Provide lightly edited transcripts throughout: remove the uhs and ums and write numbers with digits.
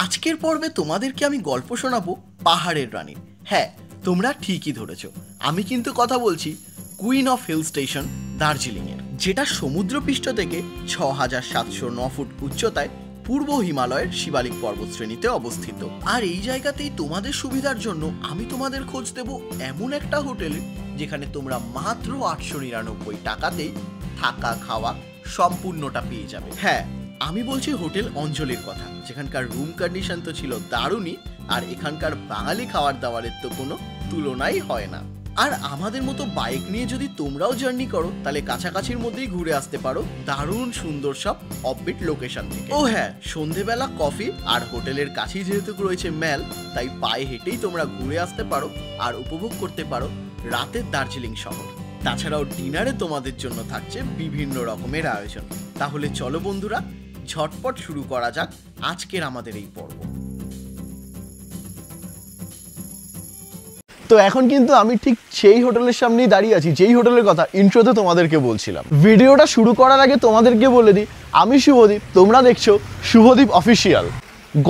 আজকের পর্বে তোমাদেরকে আমি গল্প শোনাবো পাহাড়ের রানী। হ্যাঁ, তোমরা ঠিকই ধরেছো, আমি কিন্তু কথা বলছি কুইন অফ হিল স্টেশন দার্জিলিংয়ের, যেটা সমুদ্রপৃষ্ঠ থেকে ৬৭০৯ ফুট উচ্চতায় পূর্ব হিমালয়ের শিবালিক পর্বতশ্রেণীতে অবস্থিত। আর এই জায়গাতেই তোমাদের সুবিধার জন্য আমি তোমাদের খোঁজ দেব এমন একটা হোটেলে যেখানে তোমরা মাত্র ৮৯৯ টাকাতেই থাকা খাওয়া সম্পূর্ণটা পেয়ে যাবে। হ্যাঁ, আমি বলছি হোটেল অঞ্জলির কথা, যেখানকার রুম কন্ডিশন তো ছিল দারুণই, আর এখানকার বাঙালি খাবার দাবারের তো কোনো তুলনাই হয় না। আর আমাদের মতো বাইক নিয়ে যদি তোমরাও জার্নি করো, তাহলে কাছাকাছির মধ্যেই ঘুরে আসতে পারো দারুণ সুন্দর সব অফবিট লোকেশন থেকে। ও হ্যাঁ, সন্ধেবেলা কফি আর হোটেলের কাছেই যেহেতু রয়েছে ম্যাল, তাই পায়ে হেঁটেই তোমরা ঘুরে আসতে পারো আর উপভোগ করতে পারো রাতের দার্জিলিং শহর। তাছাড়াও ডিনারে তোমাদের জন্য থাকছে বিভিন্ন রকমের আয়োজন। তাহলে চলো বন্ধুরা, ঝটপট শুরু করা যাক আজকের আমাদের এই পর্ব। তো এখন কিন্তু আমি ঠিক সেই হোটেলের সামনেই দাঁড়িয়ে আছি যেই হোটেলের কথা ইন্ট্রোতে তোমাদেরকে বলছিলাম। ভিডিওটা শুরু করার আগে তোমাদেরকে বলে দিই, আমি শুভদীপ, তোমরা দেখছো শুভদীপ অফিসিয়াল।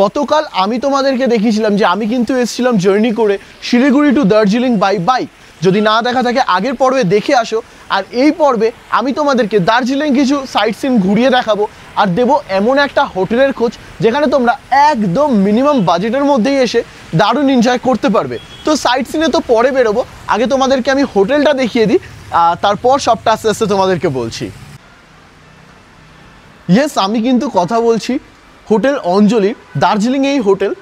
গতকাল আমি তোমাদেরকে দেখিয়েছিলাম যে আমি কিন্তু এসেছিলাম জার্নি করে Siliguri to Darjeeling by bike. যদি না দেখা থাকে আগের পর্বে দেখে আসো। আর এই পর্বে আমি তোমাদেরকে দার্জিলিং কিছু সাইট সিন ঘুরিয়ে দেখাবো আর দেবো এমন একটা হোটেলের খোঁজ যেখানে তোমরা একদম মিনিমাম বাজেটের মধ্যেই এসে দারুণ এনজয় করতে পারবে। তো সাইট সিনে তো পরে বেরোবো, আগে তোমাদেরকে আমি হোটেলটা দেখিয়ে দিই, তারপর সবটা আস্তে আস্তে তোমাদেরকে বলছি। ইয়েস, আমি কিন্তু কথা বলছি হোটেল অঞ্জলি, দার্জিলিং এই হোটেল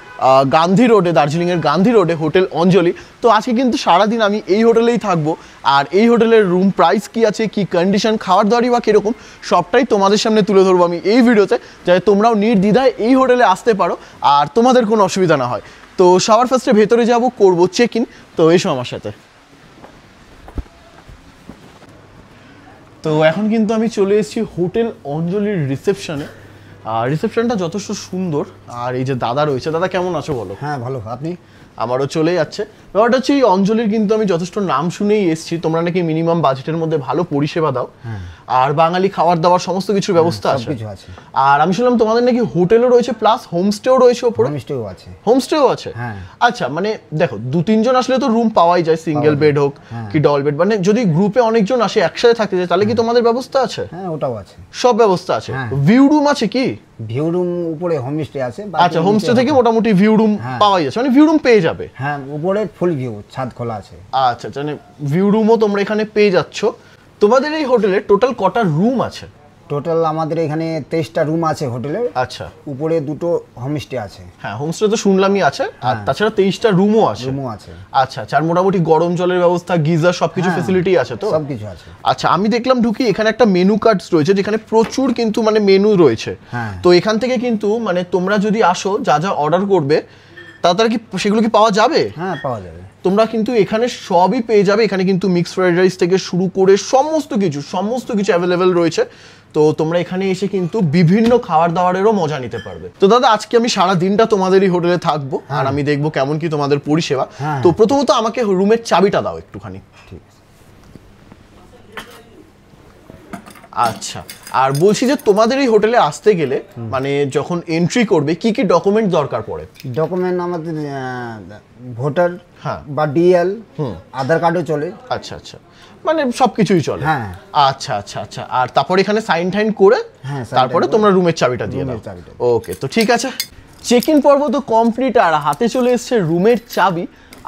গান্ধী রোডে, দার্জিলিংয়ের গান্ধী রোডে হোটেল অঞ্জলি। তো আজকে কিন্তু সারাদিন আমি এই হোটেলেই থাকবো, আর এই হোটেলের রুম প্রাইস কি আছে, কি কন্ডিশন, খাওয়ার দাওয়ারই বা কীরকম, সবটাই তোমাদের সামনে তুলে ধরবো আমি এই ভিডিওতে, যাতে তোমরাও নির্দ্বিধায় এই হোটেলে আসতে পারো আর তোমাদের কোনো অসুবিধা না হয়। তো সবার ফার্স্টে ভেতরে যাব, করবো চেক ইন। তো এসো আমার সাথে। তো এখন কিন্তু আমি চলে এসেছি হোটেল অঞ্জলির রিসেপশনে। আর রিসেপশনটা যথেষ্ট সুন্দর। আর এই যে দাদা রয়েছে, দাদা কেমন আছো বলো? হ্যাঁ ভালো, আপনি? আমারও চলে যাচ্ছে। ব্যাপারটা হচ্ছে এই অঞ্জলির কিন্তু আমি যথেষ্ট নাম শুনেই এসেছি, তোমরা নাকি মিনিমাম বাজেটের মধ্যে ভালো পরিষেবা দাও, আর বাঙালি খাবার দাবার সমস্ত কিছুর ব্যবস্থা আছে। আর আমি শুনলাম তোমাদের নাকি হোটেলও রয়েছে প্লাস হোমস্টেও রয়েছে ওপরে। হোমস্টেও আছে। আচ্ছা, মানে দেখো ২-৩ জন আসলে তো রুম পাওয়াই যায়, সিঙ্গেল বেড হোক কি ডবল বেড, মানে যদি গ্রুপে অনেকজন আসে একসাথে থাকতে যায় তাহলে কি তোমাদের ব্যবস্থা আছে? হ্যাঁ, ওটাও আছে, সব ব্যবস্থা আছে। ভিউ রুম আছে কি? ভিউ রুম উপরে হোমস্টে আছে। আচ্ছা, হোমস্টে থেকে মোটামুটি ভিউ রুম পাওয়া যাচ্ছে, মানে ভিউ রুম পেয়ে যাবে। হ্যাঁ, উপরে ফুল ভিউ, ছাদ খোলা আছে। আচ্ছা, মানে ভিউ রুমও তোমরা এখানে পেয়ে যাচ্ছ। তোমাদের এই হোটেলে টোটাল কটা রুম আছে? টোটাল আমাদের এখানে 23টা রুম আছে হোটেলে। আচ্ছা, উপরে 2টো হোমস্টে আছে। হ্যাঁ, হোমস্টে তো শুনলামই আছে, আর তাছাড়া 23টা রুমও আছে। আচ্ছা আচ্ছা, আর মোটামুটি গরম জলের ব্যবস্থা, গিজার সবকিছু ফ্যাসিলিটি আছে তো? সবকিছু আছে। আচ্ছা, আমি দেখলাম ঢুকি এখানে একটা মেনু কার্ডস রয়েছে, যেখানে প্রচুর কিন্তু মানে মেনু রয়েছে। তো এখান থেকে কিন্তু মানে তোমরা যদি আসো যা যা অর্ডার করবে তাড়াতাড়ি কি সেগুলো কি পাওয়া যাবে? হ্যাঁ, পাওয়া যাবে। তোমরা কিন্তু এখানে সবই পেয়ে যাবে। এখানে কিন্তু মিক্সড ফ্রাইড রাইস থেকে শুরু করে সমস্ত কিছু অ্যাভেলেবেল রয়েছে। তো তোমরা এখানে এসে কিন্তু বিভিন্ন খাবার দাবারেরও মজা নিতে পারবে। তো দাদা, আজকে আমি সারা দিনটা তোমাদেরই হোটেলে থাকবো, আর আমি দেখবো কেমন কি তোমাদের পরিষেবা। তো প্রথমত আমাকে রুমের চাবিটা দাও একটুখানি। ঠিক আছে। আচ্ছা, আর বলছি যে তোমাদের এই হোটেলে আসতে গেলে মানে যখন এন্ট্রি করবে কি কি ডকুমেন্ট দরকার পড়ে? ডকুমেন্ট আমাদের ভোটার বা ডিএল, আধার কার্ডও চলে। আচ্ছা আচ্ছা, মানে সবকিছুই চলে। হ্যাঁ। আচ্ছা আচ্ছা আচ্ছা, আর তারপর এখানে সাইন টাইন করে তারপরে তোমরা রুমের চাবিটা দিয়ে দাও। ওকে, তো ঠিক আছে। চেক ইন পর্ব তো কমপ্লিট, আর হাতে চলে এসছে রুমের চাবি।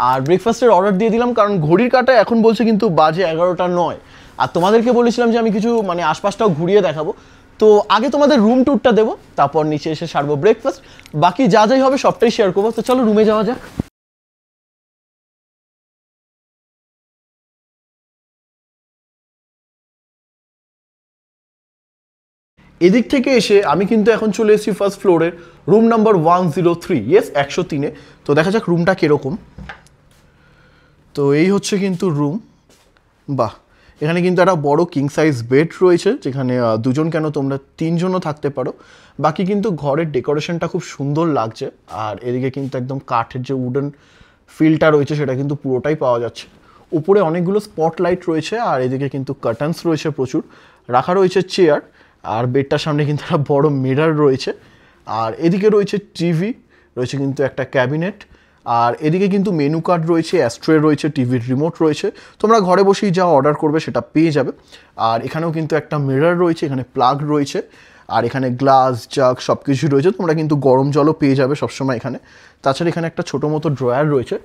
আর ব্রেকফাস্টের অর্ডার দিয়ে দিলাম, কারণ ঘড়ির কাঁটা এখন বলছে কিন্তু বাজে 11টা 9। আর তোমাদেরকে বলেছিলাম যে আমি কিছু মানে আশপাশটাও ঘুরিয়ে দেখাবো। তো আগে তোমাদের রুম ট্যুরটা দেবো, তারপর নিচে এসে সারবো ব্রেকফাস্ট, বাকি যা যাই হবে সবটাই শেয়ার করবো। তো চলো রুমে যাওয়া যাক। এদিক থেকে এসে আমি কিন্তু এখন চলে এসেছি ফার্স্ট ফ্লোরের রুম নাম্বার 103, ইয়েস 103-এ। তো দেখা যাক রুমটা কীরকম। তো এই হচ্ছে কিন্তু রুম। বাহ, এখানে কিন্তু একটা বড় কিং সাইজ বেড রয়েছে, যেখানে দুজন কেন তোমরা 3 জনও থাকতে পারো। বাকি কিন্তু ঘরের ডেকোরেশনটা খুব সুন্দর লাগছে, আর এদিকে কিন্তু একদম কাঠের যে উডেন ফিলটা রয়েছে সেটা কিন্তু পুরোটাই পাওয়া যাচ্ছে। উপরে অনেকগুলো স্পটলাইট রয়েছে, আর এদিকে কিন্তু কার্টেন্স রয়েছে প্রচুর, রাখা রয়েছে চেয়ার, আর বেডটার সামনে কিন্তু একটা বড় মিরর রয়েছে। আর এদিকে রয়েছে টিভি, রয়েছে কিন্তু একটা ক্যাবিনেট, আর এদিকে কিন্তু মেনু কার্ড রয়েছে, অ্যাস্ট্রে রয়েছে, টিভির রিমোট রয়েছে, তোমরা ঘরে বসেই যা অর্ডার করবে সেটা পেয়ে যাবে। আর এখানেও কিন্তু একটা মিরর রয়েছে, এখানে প্লাগ রয়েছে, আর এখানে গ্লাস জাগ সব কিছু রয়েছে, তোমরা কিন্তু গরম জলও পেয়ে যাবে সবসময় এখানে। তাছাড়া এখানে একটা ছোটো মতো ড্রয়ার রয়েছে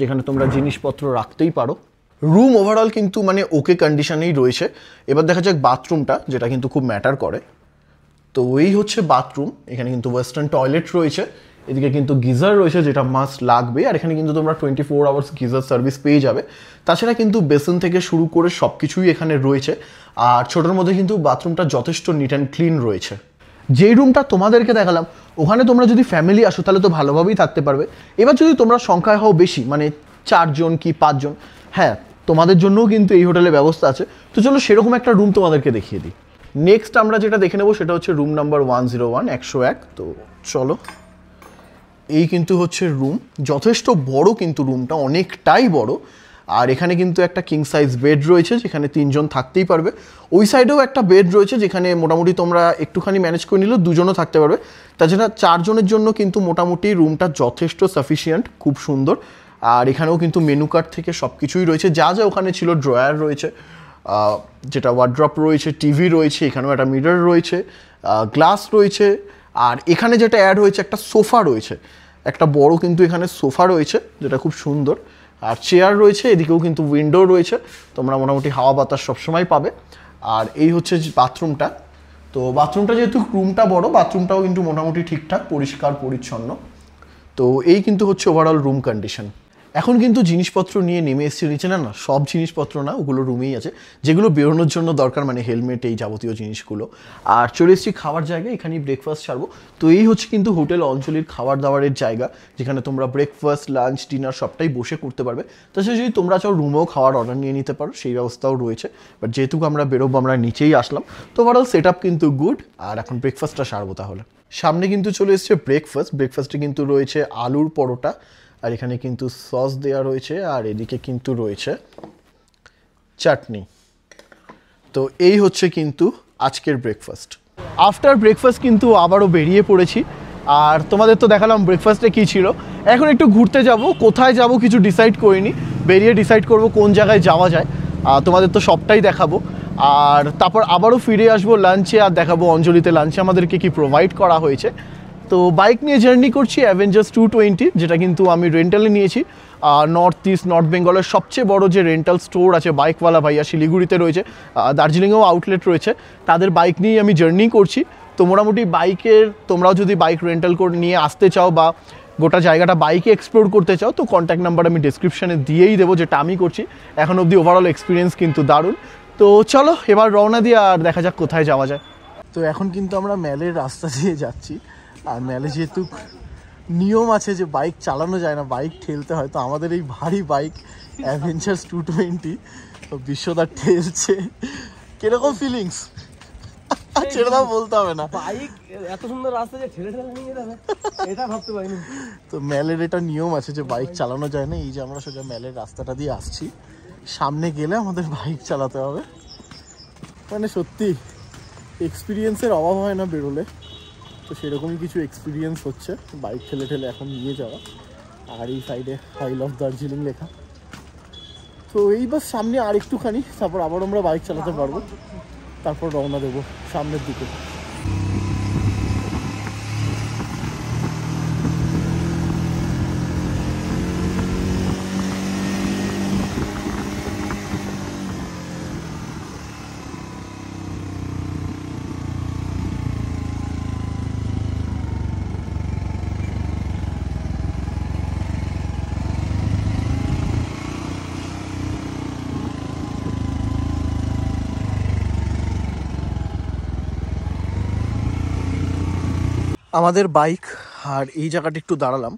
যেখানে তোমরা জিনিসপত্র রাখতেই পারো। রুম ওভারঅল কিন্তু মানে ওকে কন্ডিশনেই রয়েছে। এবার দেখা যাক বাথরুমটা, যেটা কিন্তু খুব ম্যাটার করে। তো এই হচ্ছে বাথরুম, এখানে কিন্তু ওয়েস্টার্ন টয়লেট রয়েছে, এদিকে কিন্তু গিজার রয়েছে যেটা মাস্ট লাগবে, আর এখানে কিন্তু তোমরা 24 আওয়ার্স গিজার সার্ভিস পেয়ে যাবে। তাছাড়া কিন্তু বেসিন থেকে শুরু করে সব কিছুই এখানে রয়েছে, আর ছোটোর মধ্যে কিন্তু বাথরুমটা যথেষ্ট নিট অ্যান্ড ক্লিন রয়েছে। যেই রুমটা তোমাদেরকে দেখালাম ওখানে তোমরা যদি ফ্যামিলি আসো তাহলে তো ভালোভাবেই থাকতে পারবে। এবার যদি তোমরা সংখ্যায় হও বেশি, মানে 4 জন কি 5 জন, হ্যাঁ তোমাদের জন্যও কিন্তু এই হোটেলে ব্যবস্থা আছে। তো চলো সেরকম একটা রুম তোমাদেরকে দেখিয়ে দিই। নেক্সট আমরা যেটা দেখে নেবো সেটা হচ্ছে রুম নাম্বার 101, 101। তো চলো, এই কিন্তু হচ্ছে রুম, যথেষ্ট বড় কিন্তু রুমটা অনেকটাই বড়। আর এখানে কিন্তু একটা কিং সাইজ বেড রয়েছে যেখানে 3 জন থাকতেই পারবে। ওই সাইডেও একটা বেড রয়েছে যেখানে মোটামুটি তোমরা একটুখানি ম্যানেজ করে নিলেও 2 জনও থাকতে পারবে। তাছাড়া 4 জনের জন্য কিন্তু মোটামুটি রুমটা যথেষ্ট সাফিসিয়েন্ট, খুব সুন্দর। আর এখানেও কিন্তু মেনু কার্ড থেকে সব কিছুই রয়েছে, যা যা ওখানে ছিল, ড্রয়ার রয়েছে, যেটা ওয়ার্ড্রপ রয়েছে, টিভি রয়েছে, এখানেও একটা মিরর রয়েছে, গ্লাস রয়েছে। আর এখানে যেটা অ্যাড হয়েছে একটা সোফা রয়েছে, একটা বড় কিন্তু এখানে সোফা রয়েছে যেটা খুব সুন্দর। আর চেয়ার রয়েছে, এদিকেও কিন্তু উইন্ডো রয়েছে, তোমরা মোটামুটি হাওয়া বাতাস সবসময় পাবে। আর এই হচ্ছে বাথরুমটা। তো বাথরুমটা যেহেতু রুমটা বড়, বাথরুমটাও কিন্তু মোটামুটি ঠিকঠাক পরিষ্কার পরিচ্ছন্ন। তো এই কিন্তু হচ্ছে ওভারঅল রুম কন্ডিশন। এখন কিন্তু জিনিসপত্র নিয়ে নেমে এসেছি নিচে। না সব জিনিসপত্র না, ওগুলো রুমেই আছে, যেগুলো বেরোনোর জন্য দরকার, মানে হেলমেট, এই যাবতীয় জিনিসগুলো। আর চলে এসেছি খাবার জায়গায়, এখানেই ব্রেকফাস্ট ছাড়বো। তো এই হচ্ছে কিন্তু হোটেল অঞ্জলির খাবার দাবারের জায়গা, যেখানে তোমরা ব্রেকফাস্ট, লাঞ্চ, ডিনার সবটাই বসে করতে পারবে। তাছাড়া যদি তোমরা চাও রুমেও খাওয়ার অর্ডার নিয়ে নিতে পারো, সেই ব্যবস্থাও রয়েছে। বাট যেহেতু আমরা বেরোবো, আমরা নিচেই আসলাম, তো ওভারঅল সেট আপ কিন্তু গুড। আর এখন ব্রেকফাস্টটা সারবো তাহলে। সামনে কিন্তু চলে এসছে ব্রেকফাস্টে কিন্তু রয়েছে আলুর পরোটা, আর এখানে কিন্তু সস দেওয়া রয়েছে, আর এদিকে কিন্তু রয়েছে চাটনি। তো এই হচ্ছে কিন্তু আজকের ব্রেকফাস্ট। আফটার ব্রেকফাস্ট কিন্তু আবারও বেরিয়ে পড়েছি। আর তোমাদের তো দেখালাম ব্রেকফাস্টে কী ছিল। এখন একটু ঘুরতে যাব, কোথায় যাব কিছু ডিসাইড করিনি, বেরিয়ে ডিসাইড করব কোন জায়গায় যাওয়া যায়। তোমাদের তো সবটাই দেখাবো। আর তারপর আবারও ফিরে আসবো লাঞ্চে, আর দেখাবো অঞ্জলিতে লাঞ্চে আমাদেরকে কি প্রোভাইড করা হয়েছে। তো বাইক নিয়ে জার্নি করছি অ্যাভেঞ্জার্স 220, যেটা কিন্তু আমি রেন্টালে নিয়েছি। নর্থ ইস্ট, নর্থ বেঙ্গলের সবচেয়ে বড় যে রেন্টাল স্টোর আছে বাইকওয়ালা ভাইয়া, শিলিগুড়িতে রয়েছে, দার্জিলিংয়েও আউটলেট রয়েছে, তাদের বাইক নিয়েই আমি জার্নি করছি। তো মোটামুটি বাইকের, তোমরাও যদি বাইক রেন্টাল করে নিয়ে আসতে চাও বা গোটা জায়গাটা বাইকে এক্সপ্লোর করতে চাও, তো কন্ট্যাক্ট নাম্বার আমি ডিসক্রিপশানে দিয়েই দেবো, যেটা আমি করছি। এখন অবধি ওভারঅল এক্সপিরিয়েন্স কিন্তু দারুণ। তো চলো এবার রওনা দিয়ে আর দেখা যাক কোথায় যাওয়া যায়। তো এখন কিন্তু আমরা ম্যালের রাস্তা দিয়ে যাচ্ছি। আর ম্যালে যেহেতু নিয়ম আছে যে বাইক চালানো যায় না, বাইক ঠেলতে হয়, তো আমাদের এই ভারী বাইক অ্যাভেঞ্জার্স 220 বিশ্বদা ঠেলছে। কিরকম ফিলিংস সেটা তো বলতে হবে না, বাইক এত সুন্দর রাস্তা যে ঠেলে ঠেলে নিয়ে যাবে এটা ভাবতে পারিনি। তো ম্যালের এটা নিয়ম আছে যে বাইক চালানো যায় না। এই যে আমরা সোজা ম্যালের রাস্তাটা দিয়ে আসছি, সামনে গেলে আমাদের বাইক চালাতে হবে। মানে সত্যি এক্সপিরিয়েন্সের অভাব হয় না বেরোলে। তো সেরকমই কিছু এক্সপিরিয়েন্স হচ্ছে বাইক ঠেলে ঠেলে এখন নিয়ে যাওয়া। আর এই সাইডে আই লাভ দার্জিলিং লেখা। তো এই বাস সামনে আর একটুখানি, তারপর আবার আমরা বাইক চালাতে পারবো, তারপর রওনা দেবো সামনের দিকে। আমাদের বাইক আর এই জায়গাটা একটু দাঁড়ালাম।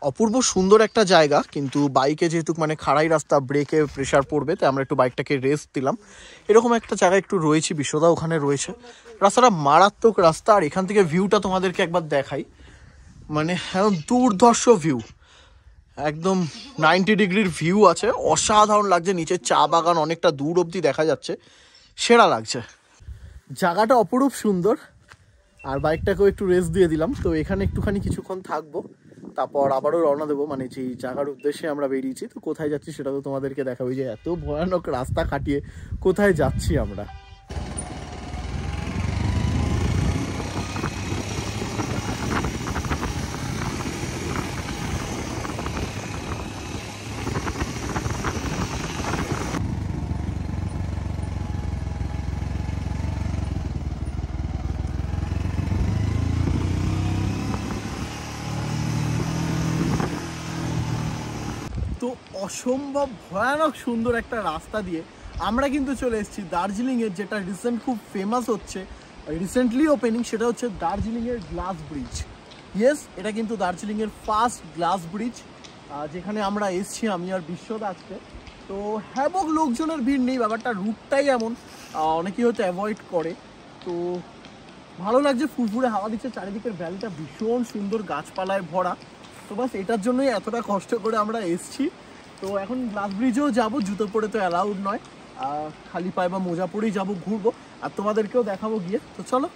অপূর্ব সুন্দর একটা জায়গা, কিন্তু বাইকে যেহেতু মানে খাড়াই রাস্তা, ব্রেকে প্রেশার পড়বে, তাই আমরা একটু বাইকটাকে রেস্ট দিলাম। এরকম একটা জায়গায় একটু রয়েছি, বিশ্বদা ওখানে রয়েছে। রাস্তাটা মারাত্মক রাস্তা। আর এখান থেকে ভিউটা তোমাদেরকে একবার দেখাই, মানে একদম দুর্ধর্ষ ভিউ, একদম 90 ডিগ্রির ভিউ আছে, অসাধারণ লাগছে। নিচে চা বাগান অনেকটা দূর অবধি দেখা যাচ্ছে, সেরা লাগছে। জায়গাটা অপরূপ সুন্দর। আর বাইকটাকেও একটু রেস্ট দিয়ে দিলাম। তো এখানে একটুখানি কিছুক্ষণ থাকবো, তারপর আবারও রওনা দেবো, মানে যেই জায়গার উদ্দেশ্যে আমরা বেরিয়েছি। তো কোথায় যাচ্ছি সেটা তো তোমাদেরকে দেখাবো, যে এত ভয়ানক রাস্তা কাটিয়ে কোথায় যাচ্ছি আমরা। তো অসম্ভব ভয়ানক সুন্দর একটা রাস্তা দিয়ে আমরা কিন্তু চলে এসেছি দার্জিলিংয়ের, যেটা রিসেন্ট খুব ফেমাস হচ্ছে, রিসেন্টলি ওপেনিং, সেটা হচ্ছে দার্জিলিংয়ের গ্লাস ব্রিজ। ইয়েস, এটা কিন্তু দার্জিলিংয়ের ফার্স্ট গ্লাস ব্রিজ, যেখানে আমরা এসেছি আমি আর বিশ্বদা আজকে। তো হ্যাবক লোকজনের ভিড় নেই, ব্যাপারটা রুটটাই এমন, অনেকেই হয়তো অ্যাভয়েড করে। তো ভালো লাগছে, ফুরফুরে হাওয়া দিচ্ছে, চারিদিকের ভ্যালিটা ভীষণ সুন্দর, গাছপালায় ভরা। তো বাস এটার জন্যই এতটা কষ্ট করে আমরা এসছি। তো এখন গ্লাস ব্রিজেও যাবো, জুতো পরে তো অ্যালাউড নয়, খালি পায়ে বা মোজা পরেই যাবো, ঘুরবো, আর তোমাদেরকেও দেখাবো গিয়ে। তো চলো,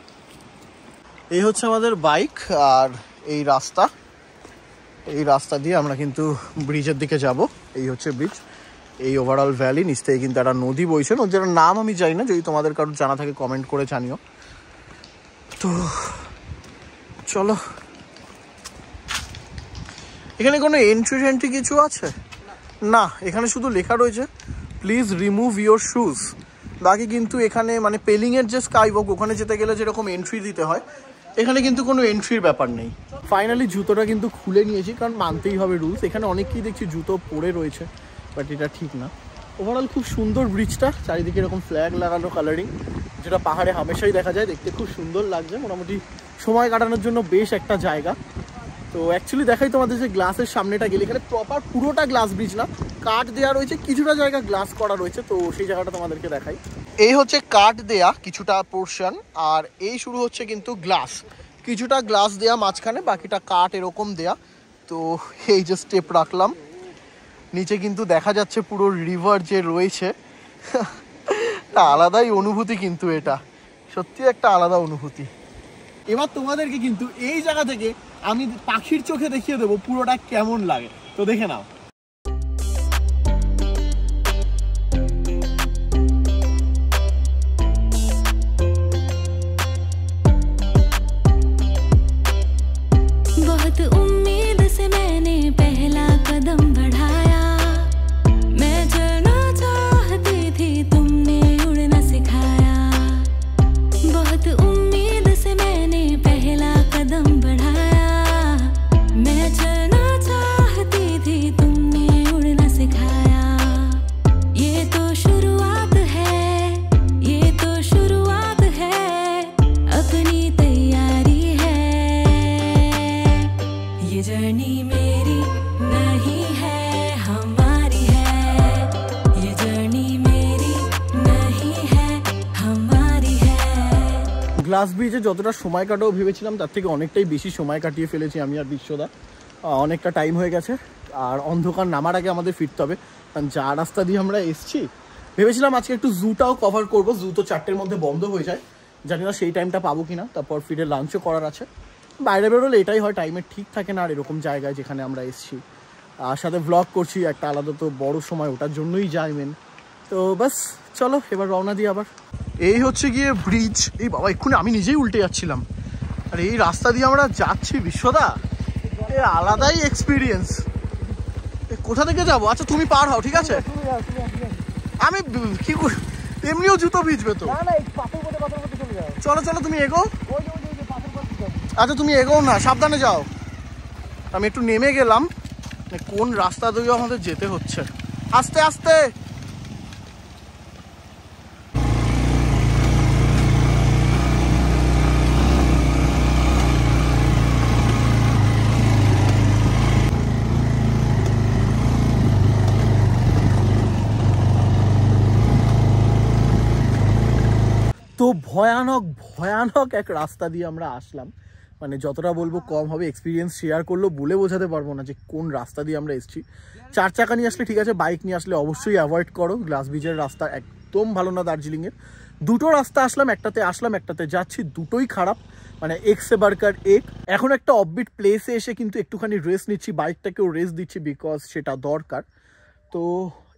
এই হচ্ছে আমাদের বাইক, আর এই রাস্তা দিয়ে আমরা কিন্তু ব্রিজের দিকে যাব। এই হচ্ছে ব্রিজ, এই ওভারঅল ভ্যালি, নিচ থেকে কিন্তু একটা নদী বইছে, নদীর নাম আমি জানি না, যদি তোমাদের কারোর জানা থাকে কমেন্ট করে জানিও। তো চলো, এখানে কোনো এন্ট্রি কিছু আছে না, এখানে শুধু লেখা রয়েছে প্লিজ রিমুভ ইয়োর শুজ। বাকি কিন্তু এখানে মানে পেলিংয়ের যে স্কাইওয়াক, ওখানে যেতে গেলে যেরকম এন্ট্রি দিতে হয়, এখানে কিন্তু কোনো এন্ট্রির ব্যাপার নেই। ফাইনালি জুতোটা কিন্তু খুলে নিয়েছি, কারণ মানতেই হবে রুলস। এখানে অনেকেই দেখছি জুতো পরে রয়েছে, বাট এটা ঠিক না। ওভারঅল খুব সুন্দর ব্রিজটা, চারিদিকে এরকম ফ্ল্যাগ লাগানো কালারিং, যেটা পাহাড়ে হামেশাই দেখা যায়, দেখতে খুব সুন্দর লাগছে। মোটামুটি সময় কাটানোর জন্য বেশ একটা জায়গা। তো অ্যাকচুয়ালি দেখাই তোমাদের, যে গ্লাসের সামনেটা গেলে, এখানে প্রপার পুরোটা গ্লাস ব্রিজ না, কাঠ দেওয়া রয়েছে, কিছুটা জায়গা গ্লাস করা রয়েছে। তো সেই জায়গাটা তোমাদেরকে দেখাই। এই হচ্ছে কাঠ দেয়া কিছুটা পোর্শন, আর এই শুরু হচ্ছে কিন্তু গ্লাস, কিছুটা গ্লাস দেয়া মাঝখানে, বাকিটা কাঠ এরকম দেয়া। তো এই যে স্টেপ রাখলাম, নিচে কিন্তু দেখা যাচ্ছে পুরো রিভার যে রয়েছে, আলাদাই অনুভূতি কিন্তু, এটা সত্যি একটা আলাদা অনুভূতি। এবার তোমাদেরকে কিন্তু এই জায়গা থেকে আমি পাখির চোখে দেখিয়ে দেবো পুরোটা কেমন লাগে, তো দেখে নাও। बहुत उम्मीद से मैंने पहला कदम बढ़ाया, मैं चलना चाहती थी तुमने उड़ना सिखाया। बहुत उम्मीद से मैंने पहला कदम बढ़ाया, मैं चलना चाहती थी तुमने उड़ना सिखाया। ये तो शुरुआत है, ये तो शुरुआत है, अपनी तैयारी है। ये जर्नी मेरी नहीं है, हमारी है। ये जर्नी मेरी नहीं है, हमारी है। গ্লাস ব্রিজে যতটা সময় কাটাও ভেবেছিলাম, তার থেকে অনেকটাই বেশি সময় কাটিয়ে ফেলেছি আমি আর বিশ্বদা। অনেকটা টাইম হয়ে গেছে, আর অন্ধকার নামার আগে আমাদের ফিরতে হবে, কারণ যা রাস্তা দিয়ে আমরা এসছি। ভেবেছিলাম আজকে একটু জুটাও কভার করবো, জু তো 4টের মধ্যে বন্ধ হয়ে যায়, জানি না সেই টাইমটা পাবো কিনা। তারপর ফিরে লাঞ্চও করার আছে। বাইরে বেরোলে এটাই হয়, টাইমের ঠিক থাকে না, আর এরকম জায়গায় যেখানে আমরা এসছি, আর সাথে ব্লগ করছি, একটা আলাদা তো বড় সময় ওটার জন্যই যাই মেন। তো বাস চলো, এবার রওনা দিই আবার। এই হচ্ছে গিয়ে ব্রিজ। এই বাবা, এক্ষুনি আমি নিজেই উল্টে যাচ্ছিলাম। আর এই রাস্তা দিয়ে আমরা যাচ্ছি বিশ্বদা, আলাদাই এক্সপিরিয়েন্স। কোথা থেকে যাবো? আচ্ছা তুমি পার হও, ঠিক আছে, আমি কি এমনিও জুতো ভিজবে তো। চলো চলো, তুমি এগো। আচ্ছা তুমি এগো না, সাবধানে যাও। আমি একটু নেমে গেলাম, কোন রাস্তা দিয়ে আমাদের যেতে হচ্ছে, আস্তে আস্তে। তো ভয়ানক ভয়ানক এক রাস্তা দিয়ে আমরা আসলাম, মানে যতটা বলবো কম হবে। এক্সপিরিয়েন্স শেয়ার করলেও বলে বোঝাতে পারবো না যে কোন রাস্তা দিয়ে আমরা এসেছি। 4 চাকা নিয়ে আসলে ঠিক আছে, বাইক নিয়ে আসলে অবশ্যই অ্যাভয়েড করো। গ্লাস ব্রিজের রাস্তা একদম ভালো না দার্জিলিংয়ের। দুটো রাস্তা আসলাম, একটাতে একটাতে যাচ্ছি, দুটোই খারাপ। মানে এক্সে বার্কার এক। এখন একটা অফবিট প্লেসে এসে কিন্তু একটুখানি রেস্ট নিচ্ছি, বাইকটাকেও রেস্ট দিচ্ছি বিকজ সেটা দরকার। তো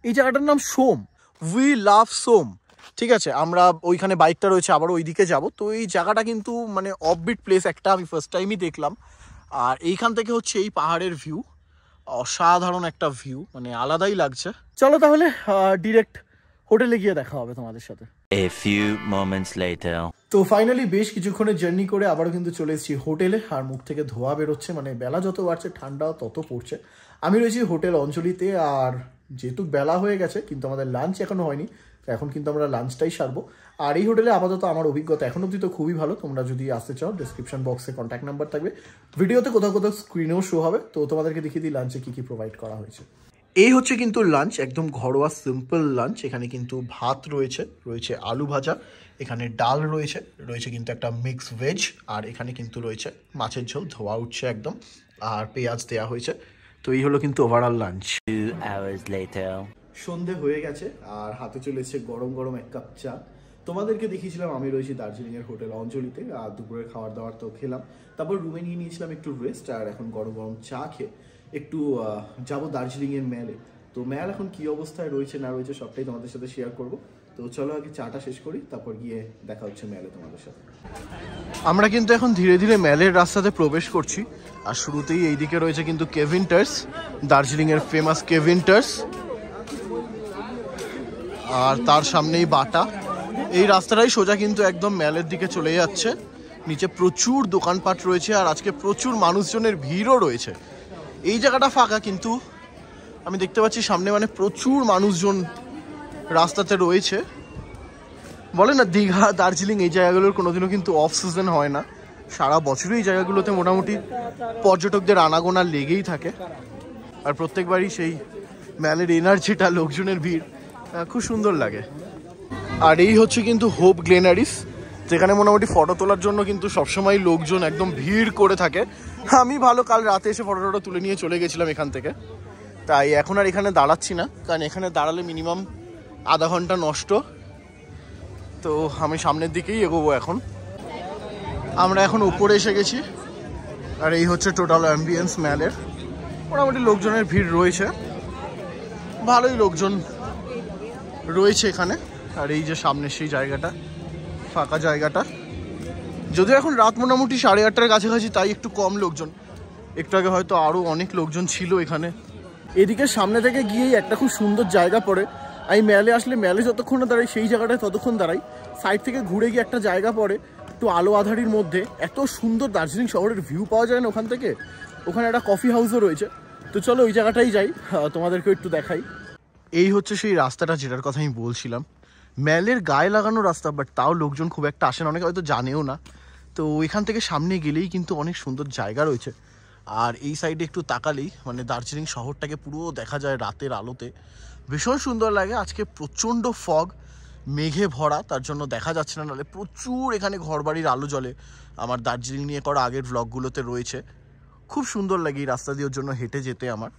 এই জায়গাটার নাম সোম, উই লাভ সোম, ঠিক আছে। আমরা ওইখানে বাইকটা রয়েছে, আবার ওই দিকে যাবো। তো এই জায়গাটা কিন্তু মানে অফবিট প্লেস একটা, আমি ফার্স্ট টাইমই দেখলাম। আর এইখান থেকে হচ্ছে এই পাহাড়ের ভিউ, অসাধারণ একটা ভিউ, মানে আলাদাই লাগছে। চলো তাহলে ডিরেক্ট হোটেলে গিয়ে দেখা হবে তোমাদের সাথে। A few moments later. তো ফাইনালি বেশ কিছুক্ষণের জার্নি করে আবারও কিন্তু চলে এসেছি হোটেলে। আর মুখ থেকে ধোয়া বেরোচ্ছে, মানে বেলা যত বাড়ছে ঠান্ডাও তত পড়ছে। আমি রয়েছি হোটেল অঞ্জলিতে, আর যেহেতু বেলা হয়ে গেছে কিন্তু আমাদের লাঞ্চ এখনো হয়নি, তো এখন কিন্তু আমরা লাঞ্চটাই সারবো। আর এই হোটেলে আপাতত আমার অভিজ্ঞতা এখন অবধি তো খুবই ভালো। তোমরা যদি আসতে চাও ডেসক্রিপশন বক্সে কন্ট্যাক্ট নাম্বার থাকবে, ভিডিওতে কোথাও কোথাও স্ক্রিনেও শো হবে। তো তোমাদেরকে দেখিয়ে দিই লাঞ্চে কী কী প্রোভাইড করা হয়েছে। এই হচ্ছে কিন্তু লাঞ্চ, একদম ঘরোয়া সিম্পল লাঞ্চ। এখানে কিন্তু ভাত রয়েছে, রয়েছে আলু ভাজা, এখানে ডাল রয়েছে, রয়েছে কিন্তু একটা মিক্স ভেজ, আর এখানে কিন্তু রয়েছে মাছের ঝোল, ধোয়া উঠছে একদম, আর পেঁয়াজ দেওয়া হয়েছে। তো এই হলো কিন্তু ওভারঅল লাঞ্চ। 2 hours later. সন্ধে হয়ে গেছে আর হাতে চলে এসেছে গরম গরম এক কাপ চা। তোমাদেরকে দেখিয়েছিলাম আমি রয়েছি দার্জিলিংয়ের হোটেল অঞ্জলিতে, আর দুপুরের খাবার দাবার তো খেলাম, তারপর রুমে নিয়ে নিয়েছিলাম একটু রেস্ট। আর এখন গরম গরম চা খেয়ে একটু যাবো দার্জিলিংয়ের মেলে। তো মেল এখন কী অবস্থায় রয়েছে না রয়েছে সবটাই তোমাদের সাথে শেয়ার করব। তো চলো আগে চাটা শেষ করি, তারপর গিয়ে দেখা হচ্ছে মেলে তোমাদের সাথে। আমরা কিন্তু এখন ধীরে ধীরে মেলের রাস্তাতে প্রবেশ করছি। আর শুরুতেই এইদিকে রয়েছে কিন্তু কেভিন্টার্স, দার্জিলিংয়ের ফেমাস কেভিন্টার্স, আর তার সামনেই বাটা। এই রাস্তাটাই সোজা কিন্তু একদম মেলের দিকে চলে যাচ্ছে। নিচে প্রচুর দোকানপাট রয়েছে, আর আজকে প্রচুর মানুষজনের ভিড়ও রয়েছে। এই জায়গাটা ফাঁকা, কিন্তু আমি দেখতে পাচ্ছি সামনে মানে প্রচুর মানুষজন রাস্তাতে রয়েছে। বলে না দীঘা, দার্জিলিং এই জায়গাগুলোর কোনোদিনও কিন্তু অফ সিজন হয় না, সারা বছরই এই জায়গাগুলোতে মোটামুটি পর্যটকদের আনাগোনা লেগেই থাকে। আর প্রত্যেকবারই সেই মেলের এনার্জিটা, লোকজনের ভিড় খুব সুন্দর লাগে। আর এই হচ্ছে কিন্তু হোপ গ্লেনারিস, যেখানে মোটামুটি ফটো তোলার জন্য কিন্তু সবসময় লোকজন একদম ভিড় করে থাকে। আমি ভালো কাল রাতে এসে ফটো তুলে নিয়ে চলে গেছিলাম এখান থেকে, তাই এখন আর এখানে দাঁড়াচ্ছি না, কারণ এখানে দাঁড়ালে মিনিমাম আধা ঘন্টা নষ্ট। তো আমি সামনের দিকেই এগোবো এখন। আমরা এখন উপরে এসে গেছি, আর এই হচ্ছে টোটাল অ্যাম্বিয়েন্স মেলের। মোটামুটি লোকজনের ভিড় রয়েছে, ভালোই লোকজন রয়েছে এখানে। আর এই যে সামনে সেই জায়গাটা, ফাঁকা জায়গাটা, যদিও এখন রাত মোটামুটি 8:30টার কাছাকাছি, তাই একটু কম লোকজন। একটু আগে হয়তো আরও অনেক লোকজন ছিল এখানে। এদিকে সামনে থেকে গিয়েই একটা খুব সুন্দর জায়গা পড়ে। আমি মেলে আসলে মেলে যতক্ষণ না দাঁড়াই সেই জায়গাটায় ততক্ষণ দাঁড়াই। সাইড থেকে ঘুরে গিয়ে একটা জায়গা পড়ে একটু আলো আধারির মধ্যে, এত সুন্দর দার্জিলিং শহরের ভিউ পাওয়া যায় না ওখান থেকে। ওখানে একটা কফি হাউসও রয়েছে। তো চলো ওই জায়গাটাই যাই, তোমাদেরকে একটু দেখাই। এই হচ্ছে সেই রাস্তাটা যেটার কথা আমি বলছিলাম, মেলের গায়ে লাগানো রাস্তা, বাট তাও লোকজন খুব একটা আসে না, অনেকে হয়তো জানেও না। তো এখান থেকে সামনে গেলেই কিন্তু অনেক সুন্দর জায়গা রয়েছে। আর এই সাইডে একটু তাকালেই মানে দার্জিলিং শহরটাকে পুরো দেখা যায় রাতের আলোতে, ভীষণ সুন্দর লাগে। আজকে প্রচণ্ড ফগ, মেঘে ভরা, তার জন্য দেখা যাচ্ছে না, নাহলে প্রচুর এখানে ঘরবাড়ির আলো জ্বলে। আমার দার্জিলিং নিয়ে করা আগের ব্লগগুলোতে রয়েছে। খুব সুন্দর লাগে এই রাস্তা দিয়ে, ওর জন্য হেঁটে যেতে আমার।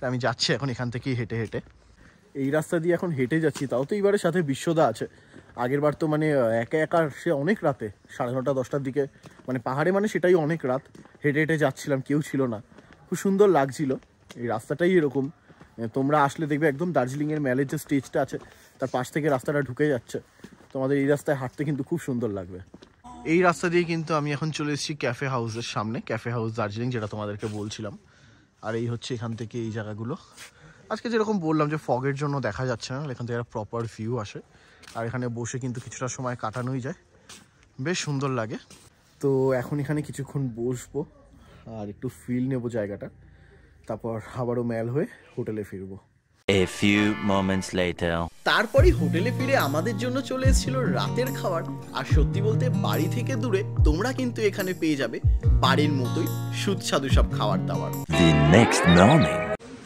আমি যাচ্ছি এখন এখান থেকেই হেঁটে হেঁটে, এই রাস্তা দিয়ে এখন হেঁটে যাচ্ছি। তাও তো এইবারের সাথে বিশ্বদা আছে, আগের বার তো মানে একা একা সে অনেক রাতে 9:30 10টার দিকে, মানে পাহাড়ে মানে সেটাই অনেক রাত, হেঁটে হেঁটে যাচ্ছিলাম, কেউ ছিল না, খুব সুন্দর লাগছিল। এই রাস্তাটাই এরকম, তোমরা আসলে দেখবে একদম দার্জিলিংয়ের মেলের যে স্টেজটা আছে তার পাশ থেকে রাস্তাটা ঢুকে যাচ্ছে, তোমাদের এই রাস্তায় হাঁটতে কিন্তু খুব সুন্দর লাগবে। এই রাস্তা দিয়ে কিন্তু আমি এখন চলে এসেছি ক্যাফে হাউসের সামনে, ক্যাফে হাউস দার্জিলিং যেটা তোমাদেরকে বলছিলাম। আর এই হচ্ছে এখান থেকে এই জায়গাগুলো। আজকে যেরকম বললাম যে ফগের জন্য দেখা যাচ্ছে না, এখান থেকে একটা প্রপার ভিউ আসে। আর এখানে বসে কিন্তু কিছুটা সময় কাটানোই যায়, বেশ সুন্দর লাগে। তো এখন এখানে কিছুক্ষণ বসবো আর একটু ফিল নেবো জায়গাটা, তারপর আবারও মেল হয়ে হোটেলে ফিরবো। A few moments later. তারপরই হোটেলে ফিরে আমাদের জন্য চলে এসেছিল রাতের খাবার। আর সত্যি বলতে বাড়ি থেকে দূরে তোমরা কিন্তু এখানে পেয়ে যাবে বাড়ির মতোই সুস্বাদু সব খাবার দাবার। The next morning.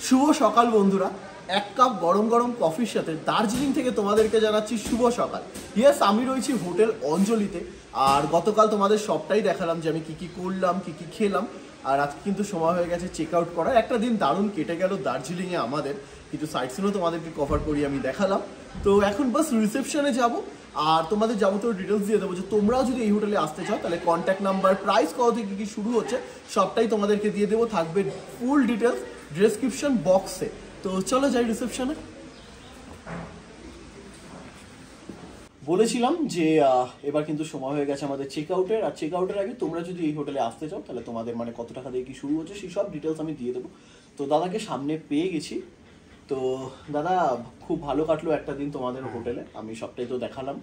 শুভ সকাল বন্ধুরা, এক কাপ গরম গরম কফির সাথে দার্জিলিং থেকে তোমাদেরকে জানাচ্ছি শুভ সকাল। ইয়েস, আমি রয়েছি হোটেল অঞ্জলিতে। আর গতকাল তোমাদের সবটাই দেখালাম যে আমি কি কি করলাম, কি কি খেলাম। আর আজকে কিন্তু সময় হয়ে গেছে চেক আউট করার। একটা দিন দারুণ কেটে গেল দার্জিলিংয়ে আমাদের, কিছু সাইট সিনও তোমাদেরকে কভার করি আমি দেখালাম। তো এখন বাস রিসেপশনে যাব আর তোমাদের যাবতীয় ডিটেলস দিয়ে দেবো যে তোমরাও যদি এই হোটেলে আসতে চাও তাহলে কন্ট্যাক্ট নাম্বার, প্রাইস কত থেকে কি শুরু হচ্ছে সবটাই তোমাদেরকে দিয়ে দেবো, থাকবে ফুল ডিটেলস ডেসক্রিপশন বক্সে। তো চলো যাই রিসেপশনে। বলেছিলাম যে এবার কিন্তু সময় হয়ে গেছে আমাদের চেক আউটের, আর চেক আউটের আগে তোমরা যদি এই হোটেলে আসতে চাও তাহলে তোমাদের মানে কত টাকা দিয়ে কি শুরু হচ্ছে সেই সব ডিটেলস আমি দিয়ে দেবো। তো দাদাকে সামনে পেয়ে গেছি। তো দাদা খুব ভালো কাটলো একটা দিন তোমাদের হোটেলে, আমি সবটাই তো দেখালাম।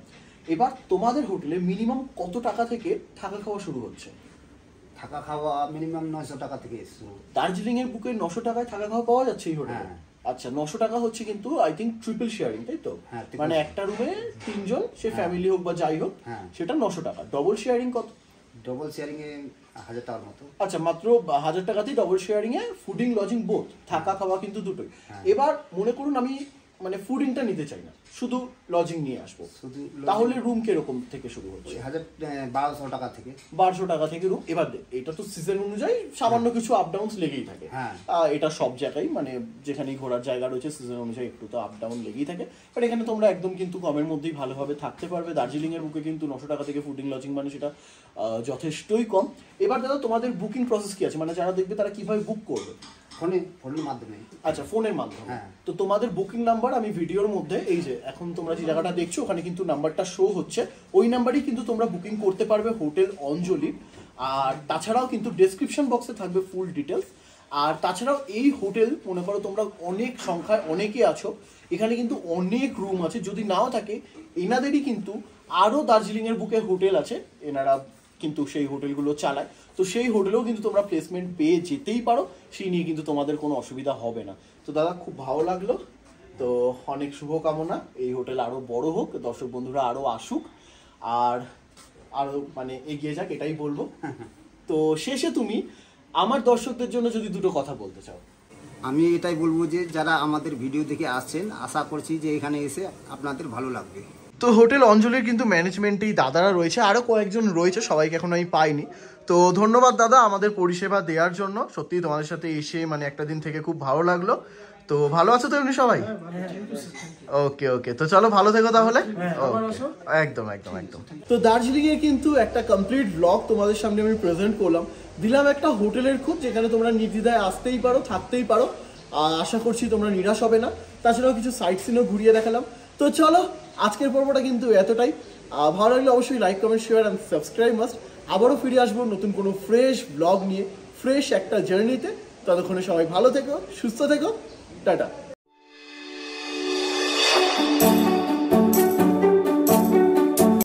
এবার তোমাদের হোটেলে মিনিমাম কত টাকা থেকে থাকা খাওয়া শুরু হচ্ছে? থাকা খাওয়া মিনিমাম 900 টাকা থেকে শুরু। দার্জিলিং এর বুকে 900 টাকায় থাকা খাওয়া পাওয়া যাচ্ছে এই হোটেলে? আচ্ছা, 900 টাকা হচ্ছে কিন্তু আই থিঙ্ক ট্রিপল শেয়ারিং, তাই তো? মানে একটা রুমে 3 জন, সে ফ্যামিলি হোক বা যাই হোক, সেটা 900 টাকা। ডবল শেয়ারিং কত? ডবল শেয়ারিং এ 1000 টাকার মতো। আচ্ছা, মাত্র 1000 টাকাতেই ডবল শেয়ারিং এ ফুডিং লজিং বোথ, থাকা খাওয়া কিন্তু দুটোই। এবার মনে করুন আমি মানে ফুডিংটা নিতে চাই না, শুধু লজিং নিয়ে আসবো, তাহলে রুম কিরকম থেকে শুরু হচ্ছে? 1200 টাকা থেকে। 1200 টাকা থেকে রুম। এবার এটা তো সিজন অনুযায়ী সামান্য কিছু আপ ডাউন লেগেই থাকে, এটা সব জায়গায় মানে যেখানেই ঘোরার জায়গা রয়েছে সিজন অনুযায়ী একটু তো আপ ডাউন লেগেই থাকে। বাট এখানে তোমরা একদম কিন্তু কমের মধ্যেই ভালোভাবে থাকতে পারবে। দার্জিলিং এর বুকে কিন্তু 900 টাকা থেকে ফুডিং লজিং মানে সেটা যথেষ্টই কম। এবার দাদা তোমাদের বুকিং প্রসেস কি আছে, মানে যারা দেখবে তারা কিভাবে বুক করবে? ফোনের মাধ্যমে। আচ্ছা, ফোনের মাধ্যমে। তো তোমাদের বুকিং নাম্বার আমি ভিডিওর মধ্যে, এই যে এখন তোমরা যে জায়গাটা দেখছো ওখানে কিন্তু নাম্বারটা শো হচ্ছে, ওই নাম্বারই কিন্তু তোমরা বুকিং করতে পারবে হোটেল অঞ্জলি। আর তাছাড়াও কিন্তু ডেসক্রিপশন বক্সে থাকবে ফুল ডিটেলস। আর তাছাড়াও এই হোটেল মনে করো তোমরা অনেক সংখ্যায় অনেকে আছো, এখানে কিন্তু অনেক রুম আছে। যদি নাও থাকে এনাদেরই কিন্তু আরও দার্জিলিংয়ের বুকে হোটেল আছে, এনারা কিন্তু সেই হোটেলগুলো চালায়। তো সেই হোটেলেও কিন্তু তোমরা প্লেসমেন্ট পেয়ে যেতেই পারো, সেই নিয়ে কিন্তু তোমাদের কোনো অসুবিধা হবে না। তো দাদা খুব ভালো লাগলো, তো অনেক শুভকামনা এই হোটেল আরও বড় হোক, দর্শক বন্ধুরা আরও আসুক আর আরও মানে এগিয়ে যাক, এটাই বলবো। তো শেষে তুমি আমার দর্শকদের জন্য যদি দুটো কথা বলতে চাও? আমি এটাই বলবো যে যারা আমাদের ভিডিও দেখে আসছেন, আশা করছি যে এখানে এসে আপনাদের ভালো লাগবে। তো হোটেল অঞ্জলির কিন্তু ম্যানেজমেন্টেই দাদারা রয়েছে, আরও কয়েকজন রয়েছে, সবাইকে এখন আমি পাইনি। তো ধন্যবাদ দাদা আমাদের পরিষেবা দেওয়ার জন্য, সত্যিই তোমাদের সাথে এসে মানে একটা দিন থেকে খুব ভালো লাগলো। তো ভালো আছো তো এমনি সবাই? ওকে ওকে, তো চলো ভালো থেকো তাহলে। একদম একদম একদম। তো দার্জিলিং এ কিন্তু একটা কমপ্লিট ব্লগ তোমাদের সামনে আমি প্রেজেন্ট করলাম, দিলাম একটা হোটেলের খুব, যেখানে তোমরা নির্দ্বিধায় আসতেই পারো, থাকতেই পারো। আশা করছি তোমরা নিরাশ হবে না। তাছাড়াও কিছু সাইট সিনও ঘুরিয়ে দেখালাম। তো চলো আজকের পর্বটা কিন্তু এতটাই। ভালো লাগলে অবশ্যই like comment share and subscribe must. আবারও ফিরে আসবো নতুন কোনো ফ্রেশ ব্লগ নিয়ে, ফ্রেশ একটা জার্নিতে। ততক্ষণে সবাই ভালো থেকো, সুস্থ থেকো, টাটা।